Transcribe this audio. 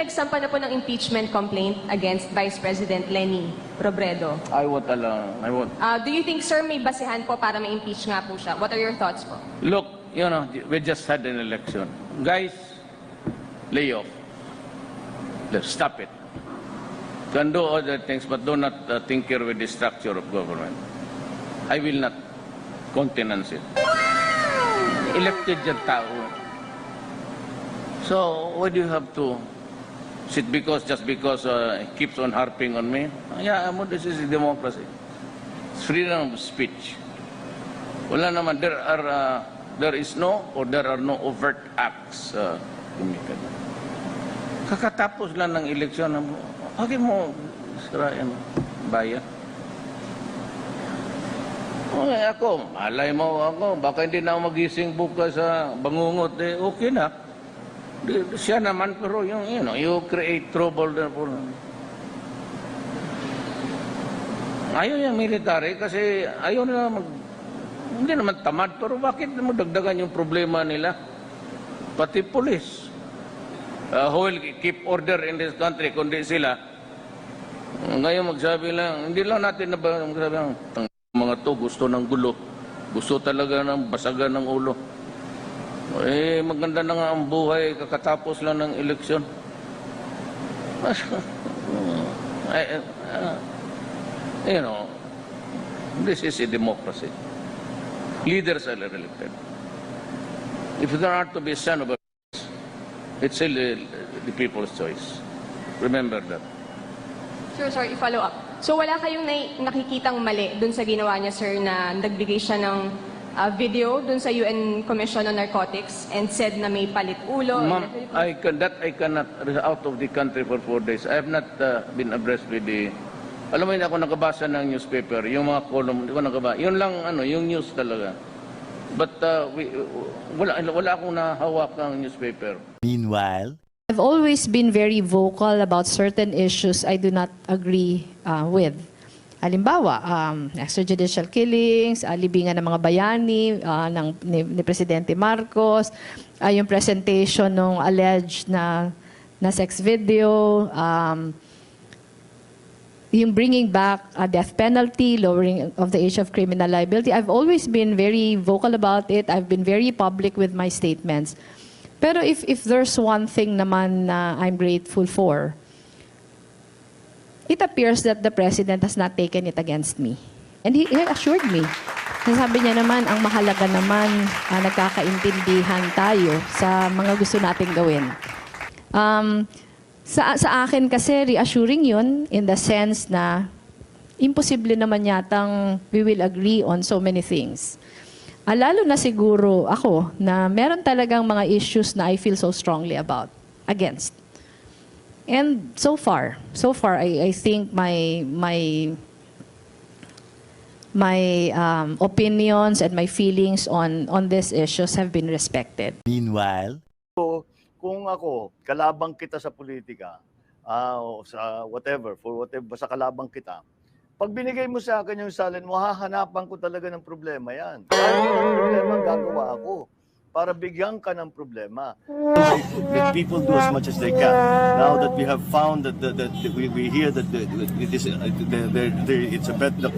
nagsampa na po ng impeachment complaint against Vice President Leni Robredo. I won't allow. I won't. Do you think, sir, may basehan po para ma-impeach nga po siya? What are your thoughts po? Look, you know, we just had an election. Guys, lay off. Let's stop it. Can do other things, but do not tinker with the structure of government. I will not countenance it. Elected yung tao. So, why do you have to sit just because he keeps on harping on me? Yeah, this is democracy. It's freedom of speech. Wala naman, there is no or there are no overt acts committed. Kakatapos lang ng eleksyon, bakit mo sirayan bayan? Okay, ako, malay mo ako, baka hindi na ako magising bukas sa bangungot, okay na. Siya naman, pero yung, you create trouble there for... Ayaw yung military kasi ayaw nila hindi naman tamad, pero bakit mo dagdagan yung problema nila? Pati police. Who will keep order in this country, kundi sila. Ngayon magsabi lang, hindi lang natin na ba magsabi lang, mga to gusto ng gulo. Gusto talaga ng basagan ng ulo. Maganda na nga ang buhay kakatapos lang ng eleksyon. This is a democracy. Leaders are elected. If there are to be a son of a it's still the people's choice. Remember that. Sir, sorry, follow up. So wala kayong nakikitang mali dun sa ginawa niya, sir, na nagbigay siya ng video dun sa UN Commission on Narcotics and said na may palit ulo? Ma'am, I cannot out of the country for 4 days. I have not been abreast with the... Alam mo, hindi ako nakabasa ng newspaper. Yung mga column, hindi ko nakabasa. Yun lang, yung news talaga. But wala akong nahawak ng newspaper. Meanwhile, I've always been very vocal about certain issues I do not agree with. Halimbawa, extrajudicial killings, libingan ng mga bayani ni Presidente Marcos, yung presentation ng alleged na sex video, yung bringing back a death penalty, lowering of the age of criminal liability. I've always been very vocal about it. I've been very public with my statements. Pero if there's one thing naman na I'm grateful for, it appears that the President has not taken it against me. And he assured me. Sabi niya naman, ang mahalaga naman, nagkakaintindihan tayo sa mga gusto nating gawin. Sa akin kasi, reassuring yun in the sense na imposible naman yatang we will agree on so many things. Lalo na siguro ako na meron talagang mga issues na I feel so strongly about, against. And so far, I think my opinions and my feelings on these issues have been respected. meanwhile, Kung ako, kalabang kita sa politika, o sa whatever, basta kalabang kita, pag binigay mo sa akin yung salin mo, hahanapan ko talaga ng problema yan. Kaya yung problema, gagawa ako para bigyan ka ng problema. let people do as much as they can. Now that we have found that we hear that it's a better...